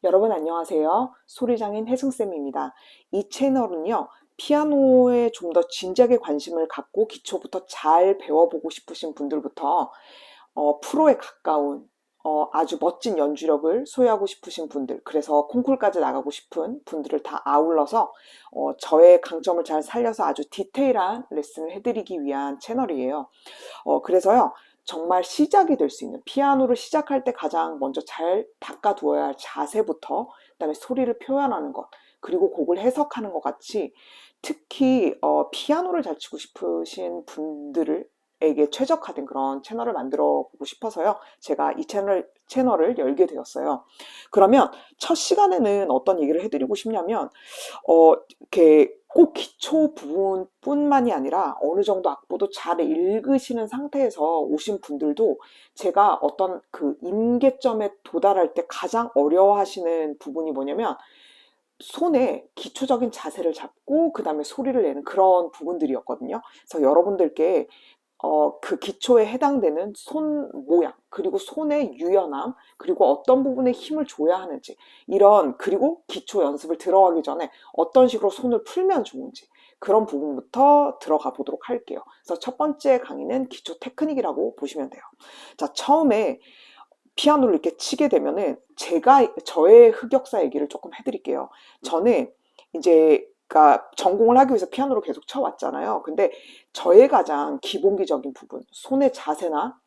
여러분 안녕하세요. 소리장인 혜승쌤입니다. 이 채널은요, 피아노에 좀 더 진지하게 관심을 갖고 기초부터 잘 배워보고 싶으신 분들부터 프로에 가까운 아주 멋진 연주력을 소유하고 싶으신 분들, 그래서 콩쿨까지 나가고 싶은 분들을 다 아울러서 저의 강점을 잘 살려서 아주 디테일한 레슨을 해드리기 위한 채널이에요. 그래서요, 정말 시작이 될 수 있는, 피아노를 시작할 때 가장 먼저 잘 닦아두어야 할 자세부터, 그다음에 소리를 표현하는 것, 그리고 곡을 해석하는 것 같이, 특히 피아노를 잘 치고 싶으신 분들에게 최적화된 그런 채널을 만들어 보고 싶어서요, 제가 이 채널을 열게 되었어요. 그러면 첫 시간에는 어떤 얘기를 해드리고 싶냐면, 이렇게 꼭 기초 부분뿐만이 아니라 어느 정도 악보도 잘 읽으시는 상태에서 오신 분들도, 제가 어떤 그 임계점에 도달할 때 가장 어려워하시는 부분이 뭐냐면, 손에 기초적인 자세를 잡고 그 다음에 소리를 내는 그런 부분들이었거든요. 그래서 여러분들께 그 기초에 해당되는 손 모양, 그리고 손의 유연함, 그리고 어떤 부분에 힘을 줘야 하는지, 그리고 기초 연습을 들어가기 전에 어떤 식으로 손을 풀면 좋은지, 그런 부분부터 들어가 보도록 할게요. 그래서 첫 번째 강의는 기초 테크닉이라고 보시면 돼요. 자, 처음에 피아노를 이렇게 치게 되면은 저의 흑역사 얘기를 조금 해드릴게요. 저는 이제 그러니까 전공을 하기 위해서 피아노를 계속 쳐왔잖아요. 근데 저의 가장 기본기적인 부분, 손의 자세나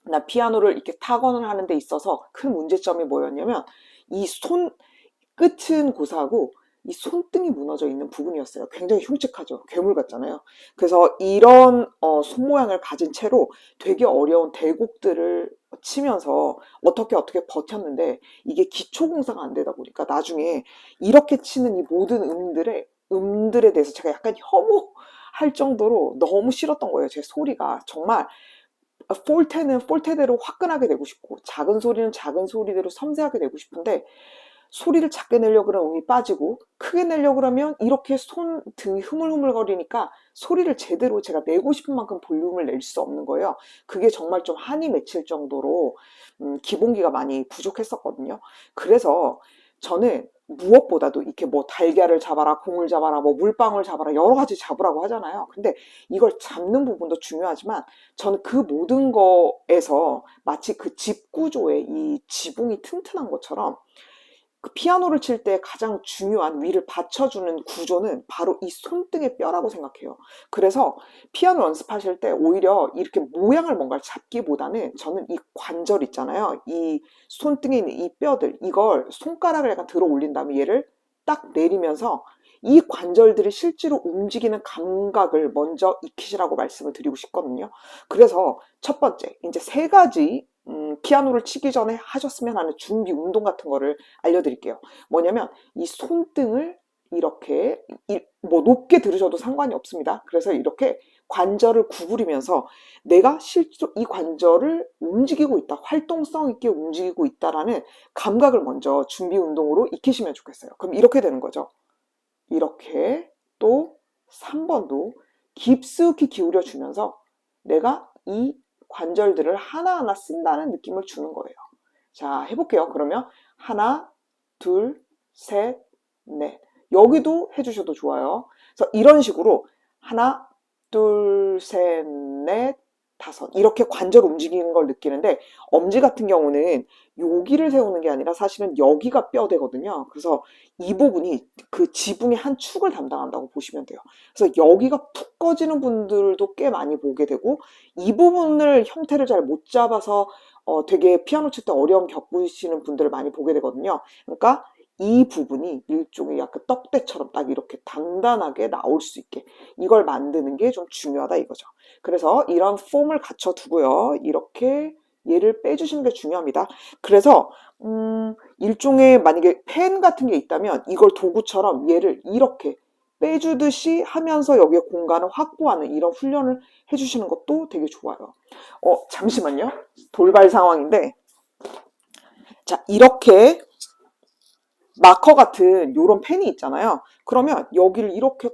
나 피아노를 이렇게 타건을 하는 데 있어서 큰 문제점이 뭐였냐면, 이 손 끝은 고사하고 이 손등이 무너져 있는 부분이었어요. 굉장히 흉측하죠. 괴물 같잖아요. 그래서 이런 손 모양을 가진 채로 되게 어려운 대곡들을 치면서 어떻게 버텼는데, 이게 기초 공사가 안 되다 보니까 나중에 이렇게 치는 이 모든 음들에 대해서 제가 약간 혐오할 정도로 너무 싫었던 거예요. 제 소리가 정말, 폴테는 폴테대로 화끈하게 내고 싶고, 작은 소리는 작은 소리대로 섬세하게 내고 싶은데, 소리를 작게 내려고 그러면 음이 빠지고, 크게 내려고 그러면 이렇게 손 등이 흐물흐물거리니까 소리를 제대로 제가 내고 싶은 만큼 볼륨을 낼 수 없는 거예요. 그게 정말 좀 한이 맺힐 정도로 기본기가 많이 부족했었거든요. 그래서 저는 무엇보다도 이렇게 뭐 달걀을 잡아라, 공을 잡아라, 뭐 물방울 잡아라, 여러 가지 잡으라고 하잖아요. 근데 이걸 잡는 부분도 중요하지만, 저는 그 모든 거에서 마치 그 집 구조의 이 지붕이 튼튼한 것처럼, 그 피아노를 칠 때 가장 중요한 위를 받쳐주는 구조는 바로 이 손등의 뼈라고 생각해요. 그래서 피아노 연습하실 때 오히려 이렇게 모양을 뭔가를 잡기보다는, 저는 이 관절 있잖아요. 이 손등에 있는 이 뼈들, 이걸 손가락을 약간 들어 올린 다음에 얘를 딱 내리면서 이 관절들이 실제로 움직이는 감각을 먼저 익히시라고 말씀을 드리고 싶거든요. 그래서 첫 번째, 이제 세 가지 피아노를 치기 전에 하셨으면 하는 준비 운동 같은 거를 알려드릴게요. 뭐냐면, 이 손등을 이렇게 뭐 높게 들으셔도 상관이 없습니다. 그래서 이렇게 관절을 구부리면서 내가 실제로 이 관절을 움직이고 있다, 활동성 있게 움직이고 있다라는 감각을 먼저 준비 운동으로 익히시면 좋겠어요. 그럼 이렇게 되는 거죠. 이렇게. 또 3번도 깊숙이 기울여 주면서 내가 이 관절들을 하나하나 쓴다는 느낌을 주는 거예요. 자, 해볼게요. 그러면 하나, 둘, 셋, 넷. 여기도 해주셔도 좋아요. 그래서 이런 식으로 하나, 둘, 셋, 넷, 다섯, 이렇게 관절 움직이는 걸 느끼는데, 엄지 같은 경우는 여기를 세우는 게 아니라 사실은 여기가 뼈대거든요. 그래서 이 부분이 그 지붕의 한 축을 담당한다고 보시면 돼요. 그래서 여기가 푹 꺼지는 분들도 꽤 많이 보게 되고, 이 부분을 형태를 잘 못 잡아서 되게 피아노 칠 때 어려움 겪으시는 분들을 많이 보게 되거든요. 그러니까 이 부분이 일종의 약간 떡대처럼 딱 이렇게 단단하게 나올 수 있게, 이걸 만드는 게 좀 중요하다 이거죠. 그래서 이런 폼을 갖춰 두고요. 이렇게 얘를 빼주시는 게 중요합니다. 그래서 일종의, 만약에 펜 같은 게 있다면 이걸 도구처럼 얘를 이렇게 빼주듯이 하면서 여기에 공간을 확보하는 이런 훈련을 해주시는 것도 되게 좋아요. 잠시만요. 돌발 상황인데, 자, 이렇게 마커 같은 요런 펜이 있잖아요. 그러면 여기를 이렇게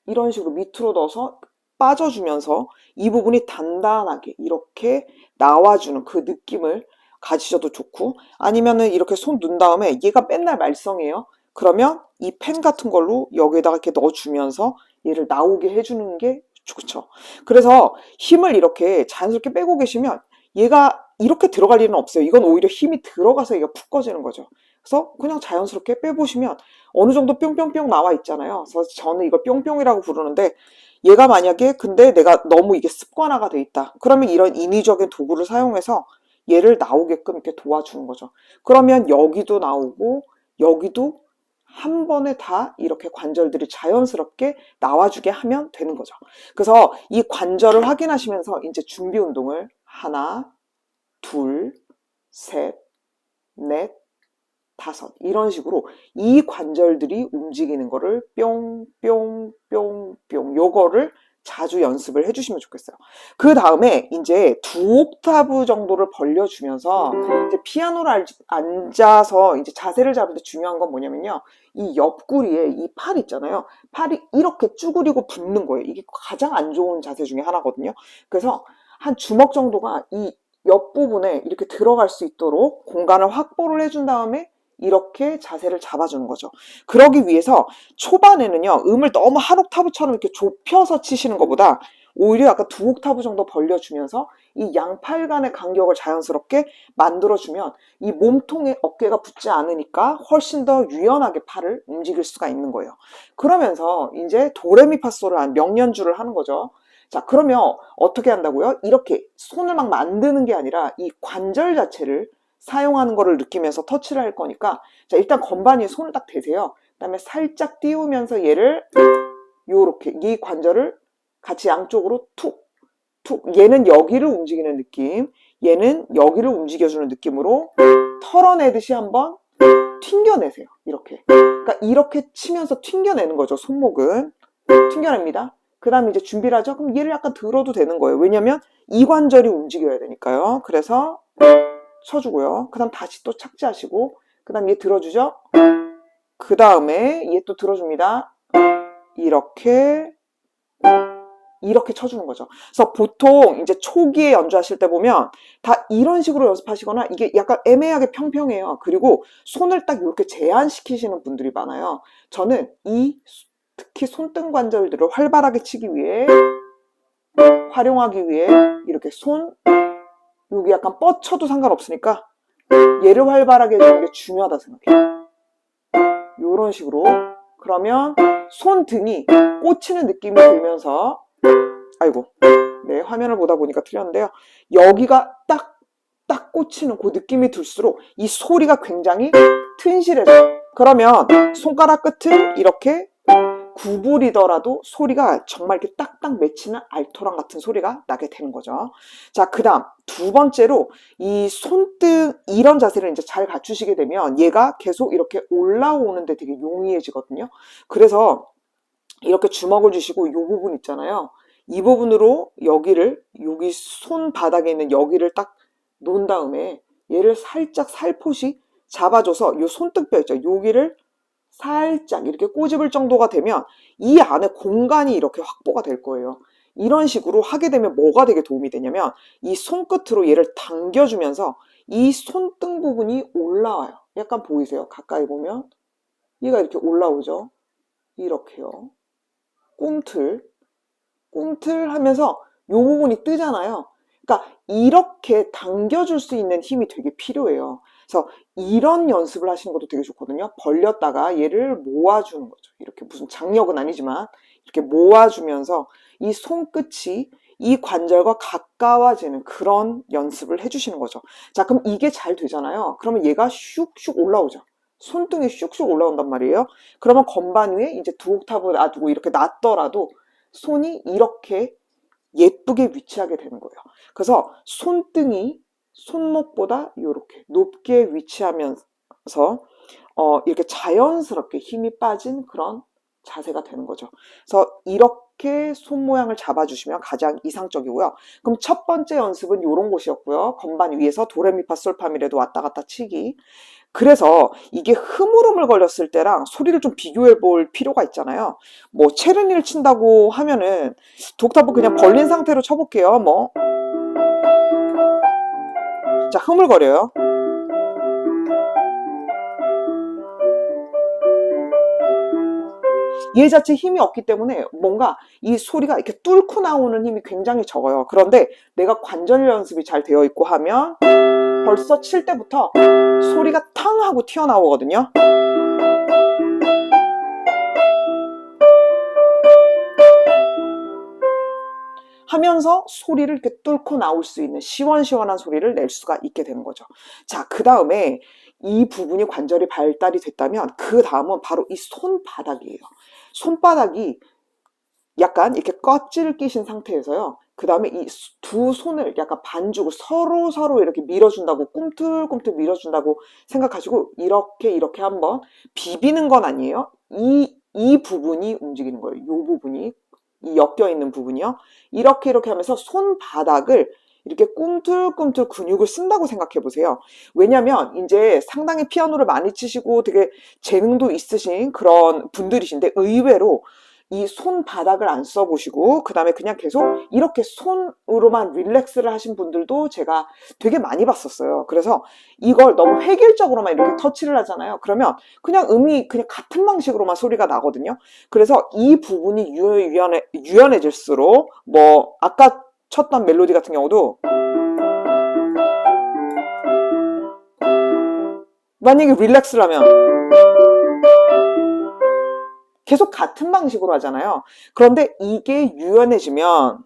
이런 식으로 밑으로 넣어서 빠져주면서 이 부분이 단단하게 이렇게 나와주는 그 느낌을 가지셔도 좋고, 아니면은 이렇게 손 넣은 다음에 얘가 맨날 말썽이에요. 그러면 이 펜 같은 걸로 여기에다가 이렇게 넣어주면서 얘를 나오게 해주는 게 좋죠. 그래서 힘을 이렇게 자연스럽게 빼고 계시면 얘가 이렇게 들어갈 일은 없어요. 이건 오히려 힘이 들어가서 얘가 푹 꺼지는 거죠. 그래서 그냥 자연스럽게 빼보시면 어느 정도 뿅뿅뿅 나와 있잖아요. 그래서 저는 이걸 뿅뿅이라고 부르는데, 얘가 만약에 근데 내가 너무 이게 습관화가 돼 있다. 그러면 이런 인위적인 도구를 사용해서 얘를 나오게끔 이렇게 도와주는 거죠. 그러면 여기도 나오고 여기도 한 번에 다 이렇게 관절들이 자연스럽게 나와주게 하면 되는 거죠. 그래서 이 관절을 확인하시면서 이제 준비 운동을 하나, 둘, 셋, 넷, 다섯 이런 식으로 이 관절들이 움직이는 거를 뿅뿅뿅뿅 요거를 자주 연습을 해주시면 좋겠어요. 그 다음에 이제 두 옥타브 정도를 벌려주면서 이제 피아노를 앉아서 이제 자세를 잡을 때 중요한 건 뭐냐면요. 이 옆구리에 이 팔 있잖아요. 팔이 이렇게 쭈그리고 붙는 거예요. 이게 가장 안 좋은 자세 중에 하나거든요. 그래서 한 주먹 정도가 이 옆부분에 이렇게 들어갈 수 있도록 공간을 확보를 해준 다음에 이렇게 자세를 잡아주는 거죠. 그러기 위해서 초반에는요, 음을 너무 한 옥타브처럼 이렇게 좁혀서 치시는 것보다 오히려 약간 두 옥타브 정도 벌려주면서 이 양팔 간의 간격을 자연스럽게 만들어주면 이 몸통에 어깨가 붙지 않으니까 훨씬 더 유연하게 팔을 움직일 수가 있는 거예요. 그러면서 이제 도레미파솔을 한 명연주를 하는 거죠. 자, 그러면 어떻게 한다고요? 이렇게 손을 막 만드는 게 아니라 이 관절 자체를 사용하는 거를 느끼면서 터치를 할 거니까, 자, 일단 건반 위에 손을 딱 대세요. 그 다음에 살짝 띄우면서 얘를 요렇게 이 관절을 같이 양쪽으로 툭 툭, 얘는 여기를 움직이는 느낌, 얘는 여기를 움직여주는 느낌으로 털어내듯이 한번 튕겨내세요. 이렇게. 그러니까 이렇게 치면서 튕겨내는 거죠. 손목은 튕겨냅니다. 그 다음에 이제 준비를 하죠. 그럼 얘를 약간 들어도 되는 거예요. 왜냐면 이 관절이 움직여야 되니까요. 그래서 쳐주고요. 그 다음 다시 또 착지하시고, 그 다음 얘 들어주죠. 그 다음에 얘 또 들어줍니다. 이렇게 쳐주는 거죠. 그래서 보통 이제 초기에 연주하실 때 보면 다 이런 식으로 연습하시거나 이게 약간 애매하게 평평해요. 그리고 손을 딱 이렇게 제한시키시는 분들이 많아요. 저는 특히 손등 관절들을 활발하게 치기 위해, 활용하기 위해 이렇게 여기 약간 뻗쳐도 상관없으니까 얘를 활발하게 해주는 게 중요하다 생각해요. 이런 식으로. 그러면 손등이 꽂히는 느낌이 들면서, 아이고, 네, 화면을 보다 보니까 틀렸는데요. 여기가 딱 꽂히는 그 느낌이 들수록 이 소리가 굉장히 튼실해져요. 그러면 손가락 끝은 이렇게 구부리더라도 소리가 정말 이렇게 딱딱 맺히는 알토란 같은 소리가 나게 되는 거죠. 자, 그 다음 두 번째로 이 손등 이런 자세를 이제 잘 갖추시게 되면 얘가 계속 이렇게 올라오는데 되게 용이해지거든요. 그래서 이렇게 주먹을 주시고 이 부분 있잖아요. 이 부분으로 여기 손바닥에 있는 여기를 딱 놓은 다음에 얘를 살짝 살포시 잡아줘서 이 손등뼈 있죠. 여기를 살짝 이렇게 꼬집을 정도가 되면 이 안에 공간이 이렇게 확보가 될 거예요. 이런 식으로 하게 되면 뭐가 되게 도움이 되냐면 이 손끝으로 얘를 당겨주면서 이 손등 부분이 올라와요. 약간 보이세요? 가까이 보면 얘가 이렇게 올라오죠. 이렇게요. 꿈틀 하면서 이 부분이 뜨잖아요. 그러니까 이렇게 당겨줄 수 있는 힘이 되게 필요해요. 그래서 이런 연습을 하시는 것도 되게 좋거든요. 벌렸다가 얘를 모아주는 거죠. 이렇게 무슨 장력은 아니지만 이렇게 모아주면서 이 손끝이 이 관절과 가까워지는 그런 연습을 해주시는 거죠. 자, 그럼 이게 잘 되잖아요. 그러면 얘가 슉슉 올라오죠. 손등이 슉슉 올라온단 말이에요. 그러면 건반 위에 이제 두 옥타브 놔두고 이렇게 놨더라도 손이 이렇게 예쁘게 위치하게 되는 거예요. 그래서 손등이 손목보다 이렇게 높게 위치하면서 이렇게 자연스럽게 힘이 빠진 그런 자세가 되는 거죠. 그래서 이렇게 손 모양을 잡아주시면 가장 이상적이고요. 그럼 첫 번째 연습은 이런 곳이었고요. 건반 위에서 도레미파솔파미레도 왔다 갔다 치기. 그래서 이게 흐물흐물 걸렸을 때랑 소리를 좀 비교해 볼 필요가 있잖아요. 뭐 체르니를 친다고 하면은 독타브 그냥 벌린 상태로 쳐볼게요. 자, 흐물거려요. 얘 자체 힘이 없기 때문에 뭔가 이 소리가 이렇게 뚫고 나오는 힘이 굉장히 적어요. 그런데 내가 관절 연습이 잘 되어 있고 하면 벌써 칠 때부터 소리가 탕 하고 튀어나오거든요. 하면서 소리를 이렇게 뚫고 나올 수 있는 시원시원한 소리를 낼 수가 있게 되는 거죠. 자, 그 다음에 이 부분이 관절이 발달이 됐다면 그 다음은 바로 이 손바닥이에요. 손바닥이 약간 이렇게 껍질을 끼신 상태에서요. 그 다음에 이 두 손을 약간 반죽을 서로 이렇게 밀어준다고, 꿈틀꿈틀 밀어준다고 생각하시고 이렇게 한번 비비는 건 아니에요. 이 부분이 움직이는 거예요. 이 부분이, 이 엮여 있는 부분이요. 이렇게 하면서 손바닥을 이렇게 꿈틀꿈틀 근육을 쓴다고 생각해 보세요. 왜냐면 이제 상당히 피아노를 많이 치시고 되게 재능도 있으신 그런 분들이신데 의외로 이 손바닥을 안 써보시고 그 다음에 그냥 계속 이렇게 손으로만 릴렉스를 하신 분들도 제가 되게 많이 봤었어요. 그래서 이걸 너무 획일적으로만 이렇게 터치를 하잖아요. 그러면 그냥 음이 그냥 같은 방식으로만 소리가 나거든요. 그래서 이 부분이 유연해질수록 뭐 아까 쳤던 멜로디 같은 경우도 만약에 릴렉스를 하면 계속 같은 방식으로 하잖아요. 그런데 이게 유연해지면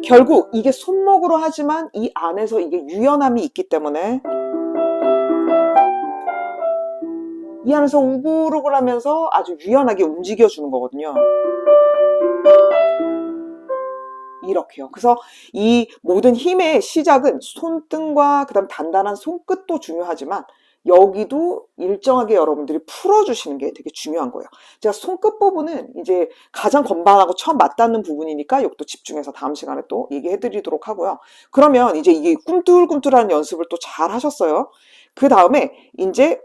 결국 이게 손목으로 하지만 이 안에서 이게 유연함이 있기 때문에 이 안에서 우글우글 하면서 아주 유연하게 움직여주는 거거든요. 이렇게요. 그래서 이 모든 힘의 시작은 손등과 그다음 단단한 손끝도 중요하지만 여기도 일정하게 여러분들이 풀어주시는 게 되게 중요한 거예요. 제가 손끝 부분은 이제 가장 건반하고 처음 맞닿는 부분이니까 이것도 집중해서 다음 시간에 또 얘기해 드리도록 하고요. 그러면 이제 이게 꿈틀꿈틀한 연습을 또 잘 하셨어요. 그 다음에 이제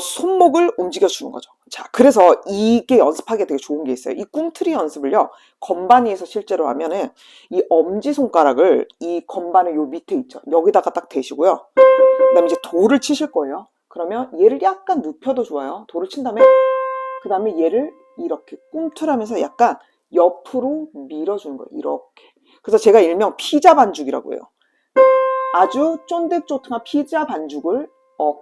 손목을 움직여주는 거죠. 자, 그래서 이게 연습하기에 되게 좋은 게 있어요. 이 꿈틀이 연습을요, 건반 위에서 실제로 하면은 이 엄지손가락을 이 건반의 요 밑에 있죠. 여기다가 딱 대시고요. 그 다음에 이제 도를 치실 거예요. 그러면 얘를 약간 눕혀도 좋아요. 도를 친 다음에, 그 다음에 얘를 이렇게 꿈틀하면서 약간 옆으로 밀어주는 거예요. 이렇게. 그래서 제가 일명 피자 반죽이라고 해요. 아주 쫀득쫀득한 피자 반죽을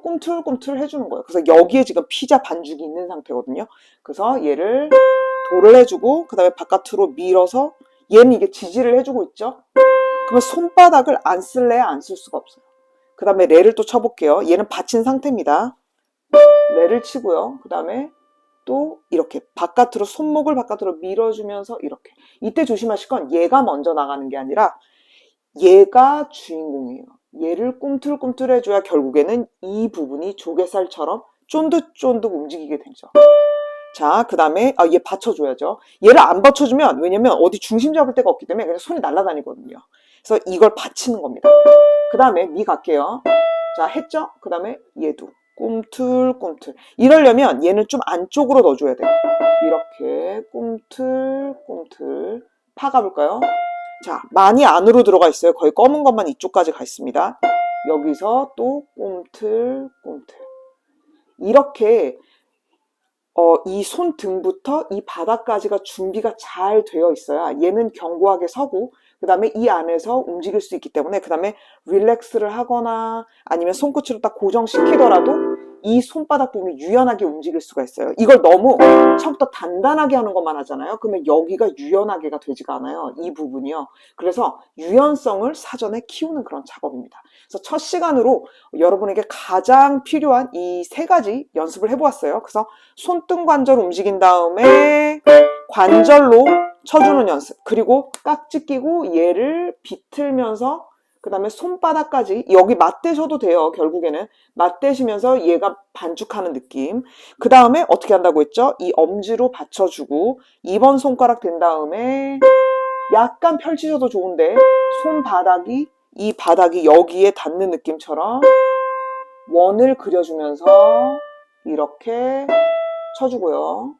꿈틀꿈틀 해주는 거예요. 그래서 여기에 지금 피자 반죽이 있는 상태거든요. 그래서 얘를 도를 해주고 그 다음에 바깥으로 밀어서 얘는 이게 지지를 해주고 있죠. 그러면 손바닥을 안 쓸래야 안 쓸 수가 없어요. 그 다음에 레를 또 쳐볼게요. 얘는 받친 상태입니다. 레를 치고요. 그 다음에 또 이렇게 바깥으로 손목을 바깥으로 밀어주면서 이렇게. 이때 조심하실 건 얘가 먼저 나가는 게 아니라 얘가 주인공이에요. 얘를 꿈틀꿈틀 해줘야 결국에는 이 부분이 조개살처럼 쫀득쫀득 움직이게 되죠. 자, 그 다음에 얘 받쳐줘야죠. 얘를 안 받쳐주면, 왜냐면 어디 중심 잡을 데가 없기 때문에 그냥 손이 날아다니거든요. 그래서 이걸 받치는 겁니다. 그 다음에 미 갈게요. 자, 했죠? 그 다음에 얘도 꿈틀꿈틀. 이러려면 얘는 좀 안쪽으로 넣어줘야 돼요. 이렇게 꿈틀꿈틀. 파 가볼까요? 자, 많이 안으로 들어가 있어요. 거의 검은 것만 이쪽까지 가 있습니다. 여기서 또 꿈틀꿈틀. 이렇게 이 손등부터 이 바닥까지가 준비가 잘 되어 있어야 얘는 견고하게 서고 그 다음에 이 안에서 움직일 수 있기 때문에 그 다음에 릴렉스를 하거나 아니면 손끝으로 딱 고정시키더라도 이 손바닥 부분이 유연하게 움직일 수가 있어요. 이걸 너무 처음부터 단단하게 하는 것만 하잖아요. 그러면 여기가 유연하게가 되지가 않아요. 이 부분이요. 그래서 유연성을 사전에 키우는 그런 작업입니다. 그래서 첫 시간으로 여러분에게 가장 필요한 이 세 가지 연습을 해보았어요. 그래서 손등 관절 움직인 다음에 관절로 쳐주는 연습, 그리고 깍지 끼고 얘를 비틀면서 그 다음에 손바닥까지 여기 맞대셔도 돼요. 결국에는 맞대시면서 얘가 반죽하는 느낌. 그 다음에 어떻게 한다고 했죠? 이 엄지로 받쳐주고 2번 손가락 된 다음에 약간 펼치셔도 좋은데 손바닥이 이 바닥이 여기에 닿는 느낌처럼 원을 그려주면서 이렇게 쳐주고요.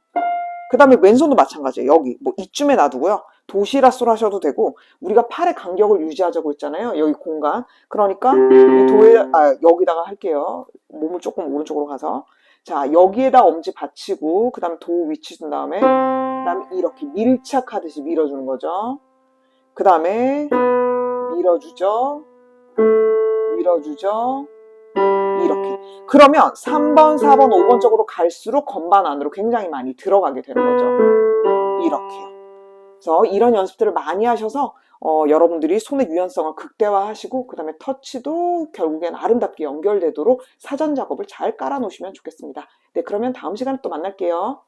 그 다음에 왼손도 마찬가지예요. 여기 뭐 이쯤에 놔두고요. 도시라솔 하셔도 되고, 우리가 팔의 간격을 유지하자고 했잖아요. 여기 공간. 그러니까 이 여기다가 할게요. 몸을 조금 오른쪽으로 가서. 자, 여기에다 엄지 받치고, 그 다음에 도 위치 준 다음에, 그 다음에 이렇게 밀착하듯이 밀어주는 거죠. 그 다음에 밀어주죠. 밀어주죠. 이렇게. 그러면 3번, 4번, 5번 쪽으로 갈수록 건반 안으로 굉장히 많이 들어가게 되는 거죠. 이렇게요. 그래서 이런 연습들을 많이 하셔서 여러분들이 손의 유연성을 극대화하시고, 그 다음에 터치도 결국엔 아름답게 연결되도록 사전 작업을 잘 깔아 놓으시면 좋겠습니다. 네, 그러면 다음 시간에 또 만날게요.